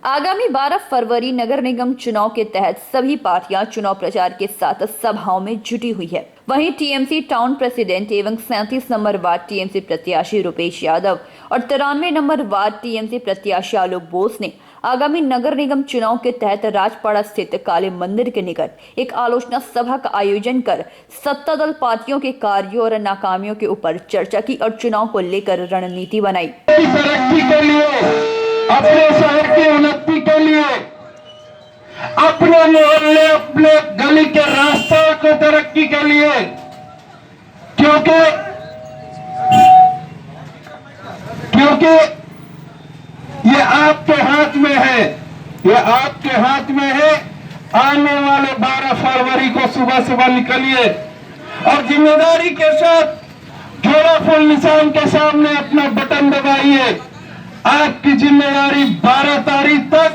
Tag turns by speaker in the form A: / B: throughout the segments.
A: आगामी 12 फरवरी नगर निगम चुनाव के तहत सभी पार्टियां चुनाव प्रचार के साथ सभाओं में जुटी हुई है। वहीं टीएमसी टाउन प्रेसिडेंट एवं 37 नंबर वार्ड टीएमसी प्रत्याशी रुपेश यादव और 93 नंबर वार्ड टीएमसी प्रत्याशी आलोक बोस ने आगामी नगर निगम चुनाव के तहत राजपाड़ा स्थित काली मंदिर के निकट एक आलोचना सभा का आयोजन कर सत्तादल पार्टियों के कार्यों और नाकामियों के ऊपर चर्चा की और चुनाव को लेकर रणनीति बनाई।
B: अपने शहर की उन्नति के लिए, अपने मोहल्ले, अपने गली के रास्तों को तरक्की के लिए, क्योंकि ये आपके हाथ में है, ये आपके हाथ में है। आने वाले 12 फरवरी को सुबह सुबह निकलिए और जिम्मेदारी के साथ जोड़ा फुल निशान के सामने अपना बटन दबाइए। आपकी जिम्मेदारी 12 तारीख तक,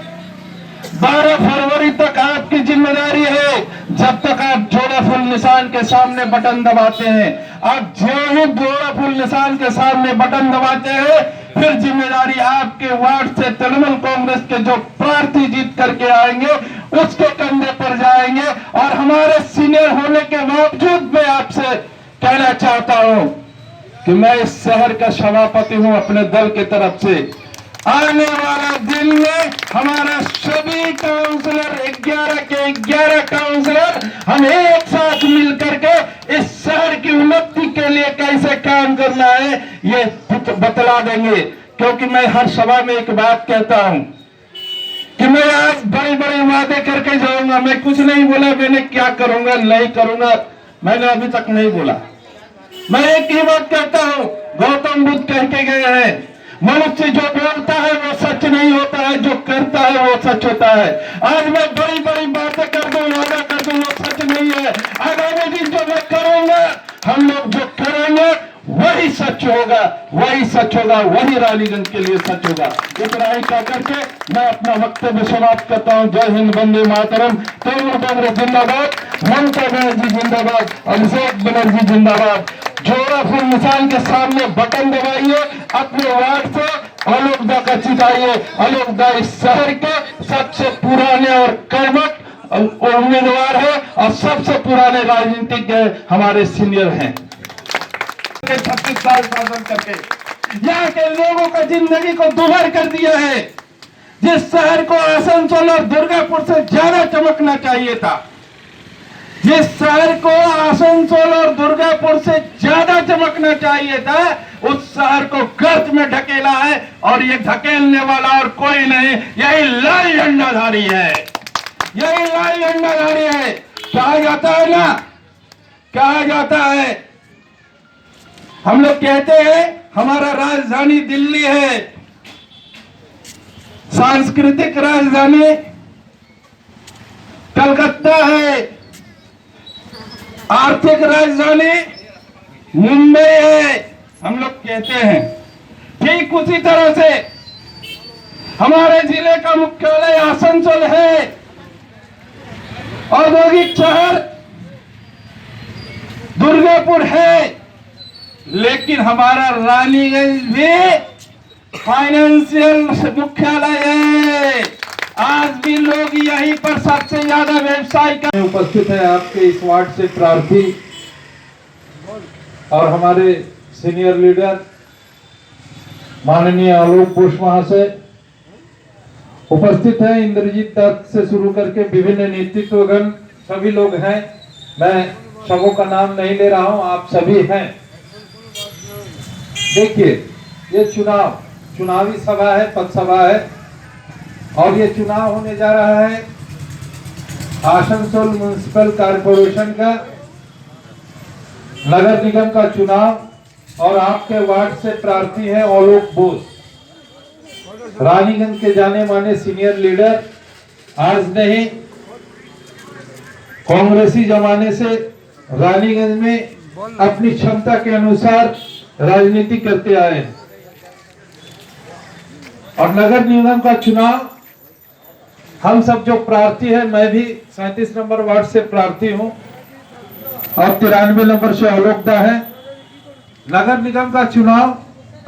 B: 12 फरवरी तक आपकी जिम्मेदारी है। जब तक आप जोड़ा फुल निशान के सामने बटन दबाते हैं, आप जो ही जोड़ा फुल निशान के सामने बटन दबाते हैं, फिर जिम्मेदारी आपके वार्ड से तृणमूल कांग्रेस के जो प्रार्थी जीत करके आएंगे उसके कंधे पर जाएंगे। और हमारे सीनियर होने के बावजूद मैं आपसे कहना चाहता हूं कि मैं इस शहर का सभापति हूं अपने दल की तरफ से। आने वाला दिन में हमारा सभी काउंसलर 11 के 11 काउंसलर हम एक साथ मिलकर के इस शहर की उन्नति के लिए कैसे काम करना है ये बतला देंगे। क्योंकि मैं हर सभा में एक बात कहता हूं कि मैं आज बड़े बड़े वादे करके जाऊंगा। मैं कुछ नहीं बोला मैंने क्या करूंगा नहीं करूंगा, मैंने अभी तक नहीं बोला। मैं एक ही बात कहता हूं, गौतम बुद्ध कह के गए हैं, मनुष्य जो बोलता है वो सच नहीं होता है, जो करता है वो सच होता है। आज मैं बड़ी बड़ी बातें कर दूं, वादा कर दूं, वो सच नहीं है। आगामी दिन जो मैं करूंगा, हम लोग जो करेंगे वही सच होगा, वही सच होगा, वही रानीगंज के लिए सच होगा। इतना ही कह करके मैं अपना वक्तव्य समाप्त करता हूं। जय हिंद, वंदे मातरम, तृणमूल कांग्रेस जिंदाबाद, ममता बनर्जी जिंदाबाद, अभिषेक बनर्जी जिंदाबाद। जोड़ा फुल निशान के सामने बटन दबाइए, अपने वार्ड से आलोक दा का चिताइए। आलोक दा इस शहर के सबसे पुराने और कर्मठ उम्मीदवार है और सबसे पुराने राजनीतिज्ञ हमारे सीनियर हैं। 36 साल शासन करके यहाँ के लोगों का जिंदगी को दुभर कर दिया है। जिस शहर को आसनसोल और दुर्गापुर से ज्यादा चमकना चाहिए था, जिस शहर को आसनसोल और दुर्गापुर से ज्यादा चमकना चाहिए था, उस शहर को गर्त में ढकेला है। और ये ढकेलने वाला और कोई नहीं, यही लाल झंडाधारी है, यही लाल झंडाधारी है। कहा जाता है ना, कहा जाता है, हम लोग कहते हैं हमारा राजधानी दिल्ली है, सांस्कृतिक राजधानी कलकत्ता है, आर्थिक राजधानी मुंबई है, हम लोग कहते हैं। ठीक उसी तरह से हमारे जिले का मुख्यालय आसनसोल है, औद्योगिक शहर दुर्गापुर है, लेकिन हमारा रानीगंज भी फाइनेंशियल मुख्यालय है। आज भी लोग यहीं पर सबसे ज्यादा व्यवसाय कर उपस्थित है। आपके इस वार्ड से प्रार्थी और हमारे सीनियर लीडर माननीय आलोक बोस महाशय उपस्थित है। इंद्रजीत दत्त से शुरू करके विभिन्न नेतृत्वगण सभी लोग हैं। मैं सबों का नाम नहीं ले रहा हूं, आप सभी हैं। देखिए, ये चुनावी सभा है, पद सभा है और ये चुनाव होने जा रहा है आसनसोल म्युनिसिपल कॉर्पोरेशन का, नगर निगम का चुनाव। और आपके वार्ड से प्रार्थी है आलोक बोस, रानीगंज के जाने माने सीनियर लीडर। आज नहीं, कांग्रेसी जमाने से रानीगंज में अपनी क्षमता के अनुसार राजनीति करते आए हैं। और नगर निगम का चुनाव हम सब जो प्रार्थी है, मैं भी 37 नंबर वार्ड से प्रार्थी हूं और 93 नंबर से आलोक दा है। नगर निगम का चुनाव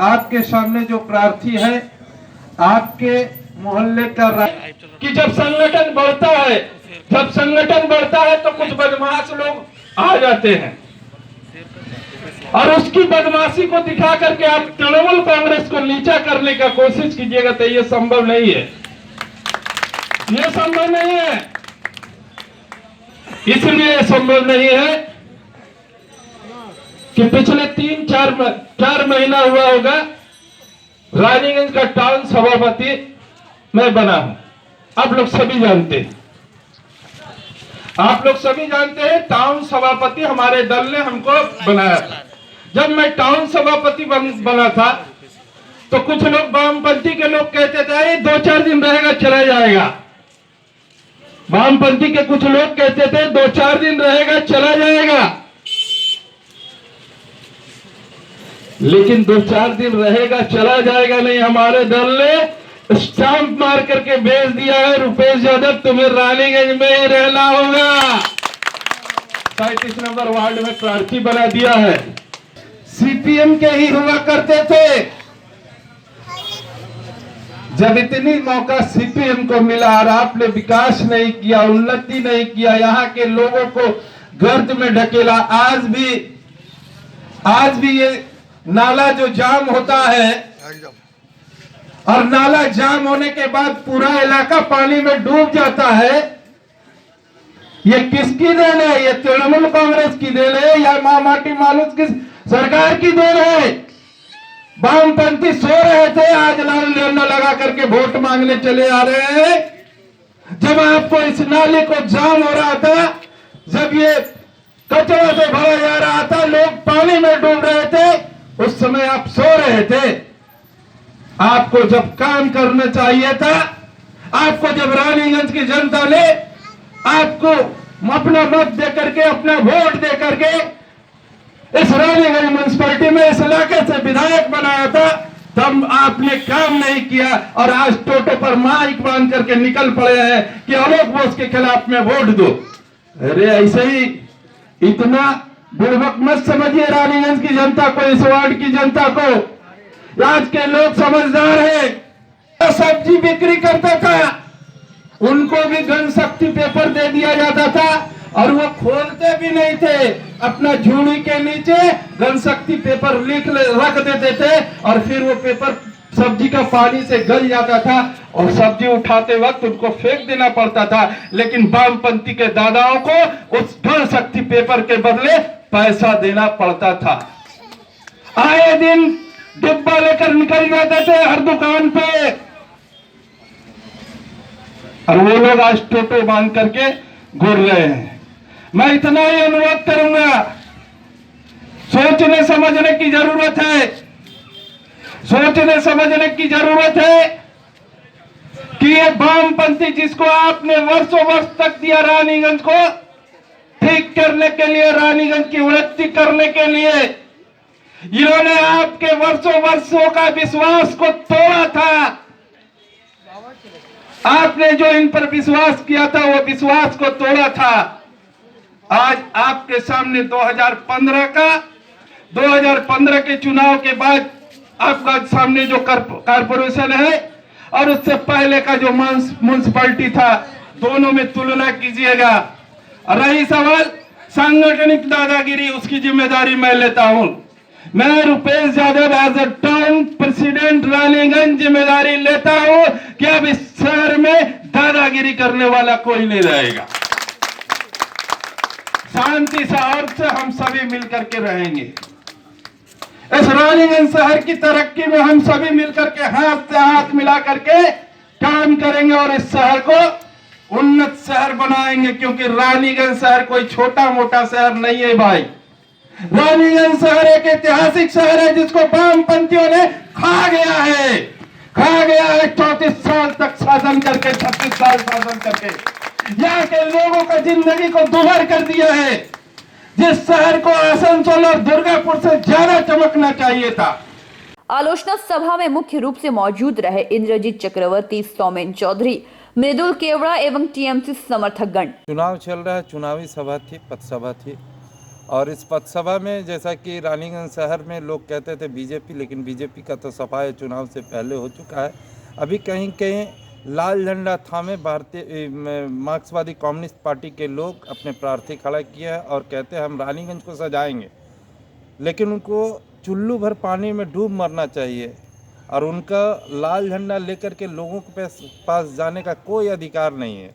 B: आपके सामने जो प्रार्थी है, आपके मोहल्ले का कि जब संगठन बढ़ता है तो कुछ बदमाश लोग आ जाते हैं और उसकी बदमाशी को दिखा करके आप तृणमूल कांग्रेस को नीचा करने का कोशिश कीजिएगा तो ये संभव नहीं है, ये संभव नहीं है। इसलिए संभव नहीं है कि पिछले 3-4 महीना हुआ होगा रानीगंज का टाउन सभापति मैं बना हूं। आप लोग सभी जानते हैं, टाउन सभापति हमारे दल ने हमको बनाया था। जब मैं टाउन सभापति बना था तो कुछ लोग वामपंथी के लोग कहते थे 2-4 दिन रहेगा चला जाएगा। वामपंथी के कुछ लोग कहते थे 2-4 दिन रहेगा चला जाएगा, लेकिन 2-4 दिन रहेगा चला जाएगा नहीं। हमारे दल ने स्टाम्प मार करके भेज दिया है, रुपेश यादव तुम्हें रानीगंज में ही रहना होगा। 37 नंबर वार्ड में प्रार्थी बना दिया है। सीपीएम के ही हुआ करते थे। जब इतनी मौका सीपीएम को मिला और आपने विकास नहीं किया, उन्नति नहीं किया, यहाँ के लोगों को गर्त में ढकेला। आज भी ये नाला जो जाम होता है और नाला जाम होने के बाद पूरा इलाका पानी में डूब जाता है, ये किसकी देन है? ये तृणमूल कांग्रेस की देन है या माटी मानुस की सरकार की देन है? वामपंथी सो रहे थे, आज लाल झंडा लगा करके वोट मांगने चले आ रहे हैं। जब आपको इस नाले को जाम हो रहा था, जब ये कचरा से भरा जा रहा था, लोग पानी में डूब रहे थे, उस समय आप सो रहे थे। आपको जब काम करना चाहिए था, आपको जब रानीगंज की जनता ने आपको अपना मत दे करके, अपना वोट दे करके इस रानीगंज म्युनिसिपैलिटी में इस इलाके से विधायक बनाया था, तब आपने काम नहीं किया और आज टोटो पर माइक बांध करके निकल पड़े हैं कि आलोक बोस के खिलाफ में वोट दो। अरे ऐसे ही इतना बुड़बक मत समझिए रानीगंज की जनता को, इस वार्ड की जनता को। आज के लोग समझदार हैं। सब्जी बिक्री करता था, उनको भी जनशक्ति पेपर दे दिया जाता था और वो खोलते भी नहीं थे। अपना झूठी के नीचे जनशक्ति पेपर रख देते थे और फिर वो पेपर सब्जी का पानी से गल जाता था और सब्जी उठाते वक्त उनको फेंक देना पड़ता था। लेकिन वामपंथी के दादाओं को उस जनशक्ति पेपर के बदले पैसा देना पड़ता था। आए दिन डिब्बा लेकर निकल जाते थे हर दुकान पे और वो लोग आज टोटो बांध करके घूर रहे हैं। मैं इतना ही अनुरोध करूंगा, सोचने समझने की जरूरत है, सोचने समझने की जरूरत है कि ये वामपंथी जिसको आपने वर्षों वर्ष तक दिया रानीगंज को ठीक करने के लिए, रानीगंज की उन्नति करने के लिए, इन्होंने आपके वर्षों का विश्वास को तोड़ा था। आपने जो इन पर विश्वास किया था वो विश्वास को तोड़ा था। आज आपके सामने 2015 के चुनाव के बाद आपका सामने जो कारपोरेशन है और उससे पहले का जो म्युनिसिपैलिटी था, दोनों में तुलना कीजिएगा। रही सवाल सांगठनिक दादागिरी, उसकी जिम्मेदारी मैं लेता हूं। मैं Rupesh Yadav as a town president Raniganj जिम्मेदारी लेता हूं कि अब इस शहर में दादागिरी करने वाला कोई नहीं रहेगा। शांति सौहार्द से हम सभी मिलकर के रहेंगे। इस रानीगंज शहर की तरक्की में हम सभी मिलकर के हाथ से हाथ मिला करके काम करेंगे और इस शहर को उन्नत शहर बनाएंगे, क्योंकि रानीगंज शहर कोई छोटा मोटा शहर नहीं है भाई। रानीगंज शहर एक ऐतिहासिक शहर है जिसको वामपंथियों ने खा गया है 34 साल तक शासन करके, 36 साल शासन करके यहाँ के लोगों का जिंदगी को दुभर कर दिया है। जिस शहर को आसनसोल और दुर्गापुर से ज्यादा चमकना चाहिए था।
A: आलोचना सभा में मुख्य रूप से मौजूद रहे इंद्रजीत चक्रवर्ती, सौमेन चौधरी, मृदुल केवड़ा एवं टीएमसी समर्थकगण।
C: चुनाव चल रहा है, चुनावी सभा थी, पथसभा थी और इस पथसभा में जैसा कि रानीगंज शहर में लोग कहते थे बीजेपी, लेकिन बीजेपी का तो सफाया चुनाव से पहले हो चुका है। अभी कहीं कहीं लाल झंडा थामे भारतीय मार्क्सवादी कम्युनिस्ट पार्टी के लोग अपने प्रार्थी खड़ा किए हैं और कहते हैं हम रानीगंज को सजाएंगे, लेकिन उनको चुल्लू भर पानी में डूब मरना चाहिए और उनका लाल झंडा लेकर के लोगों के पास जाने का कोई अधिकार नहीं है।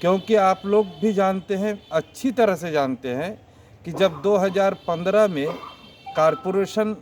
C: क्योंकि आप लोग भी जानते हैं, अच्छी तरह से जानते हैं कि जब 2015 में कॉरपोरेशन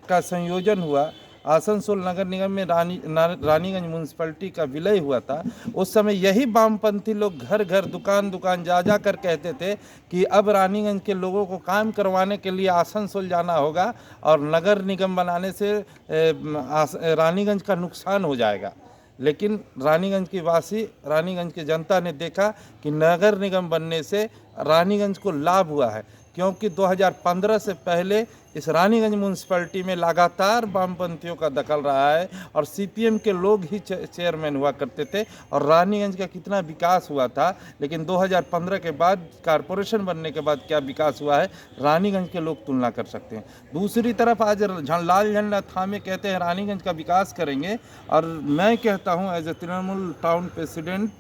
C: का संयोजन हुआ, आसनसोल नगर निगम में रानीगंज म्यूनसिपैलिटी का विलय हुआ था, उस समय यही वामपंथी लोग घर घर दुकान दुकान जा कर कहते थे कि अब रानीगंज के लोगों को काम करवाने के लिए आसनसोल जाना होगा और नगर निगम बनाने से रानीगंज का नुकसान हो जाएगा। लेकिन रानीगंज की वासी, रानीगंज की जनता ने देखा कि नगर निगम बनने से रानीगंज को लाभ हुआ है, क्योंकि 2015 से पहले इस रानीगंज म्यूनसिपैलिटी में लगातार वामपंथियों का दखल रहा है और सीपीएम के लोग ही चेयरमैन हुआ करते थे और रानीगंज का कितना विकास हुआ था। लेकिन 2015 के बाद कॉरपोरेशन बनने के बाद क्या विकास हुआ है, रानीगंज के लोग तुलना कर सकते हैं। दूसरी तरफ आज लाल झंडा थामे कहते हैं रानीगंज का विकास करेंगे, और मैं कहता हूँ as a Trinamool town president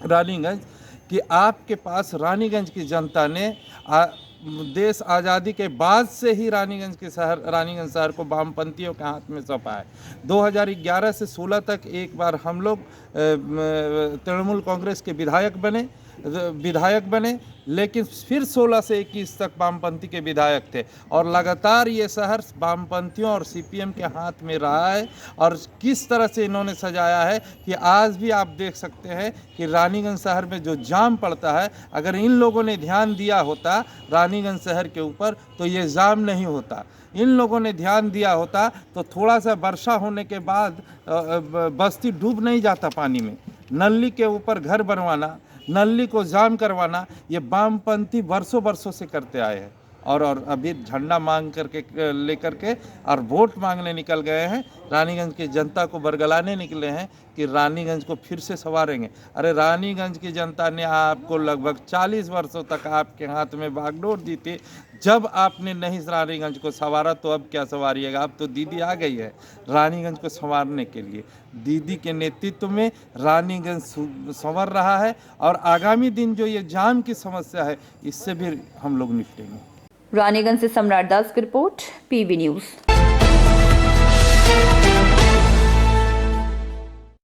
C: Raniganj कि आपके पास रानीगंज की जनता ने देश आज़ादी के बाद से ही रानीगंज रानीगंज शहर को वामपंथियों के हाथ में सौंपा है। 2011 से 16 तक एक बार हम लोग तृणमूल कांग्रेस के विधायक बने, लेकिन फिर 16 से 21 तक वामपंथी के विधायक थे और लगातार ये शहर वामपंथियों और सीपीएम के हाथ में रहा है। और किस तरह से इन्होंने सजाया है कि आज भी आप देख सकते हैं कि रानीगंज शहर में जो जाम पड़ता है, अगर इन लोगों ने ध्यान दिया होता रानीगंज शहर के ऊपर तो ये जाम नहीं होता। इन लोगों ने ध्यान दिया होता तो थोड़ा सा वर्षा होने के बाद बस्ती डूब नहीं जाता पानी में। नल्ली के ऊपर घर बनवाना, नल्ली को जाम करवाना, ये वामपंथी वर्षों से करते आए हैं और अभी झंडा मांग करके लेकर के और वोट मांगने निकल गए हैं। रानीगंज की जनता को बरगलाने निकले हैं कि रानीगंज को फिर से संवारेंगे। अरे रानीगंज की जनता ने आपको लगभग 40 वर्षों तक आपके हाथ में बागडोर दी थी। जब आपने नहीं रानीगंज को संवारा तो अब क्या संवारिएगा? अब तो दीदी आ गई है रानीगंज को संवारने के लिए। दीदी के नेतृत्व में रानीगंज संवर रहा है और आगामी दिन जो ये जाम की समस्या है इससे भी हम लोग निपटेंगे।
A: रानीगंज से सम्राट दास की रिपोर्ट, पीवी न्यूज़।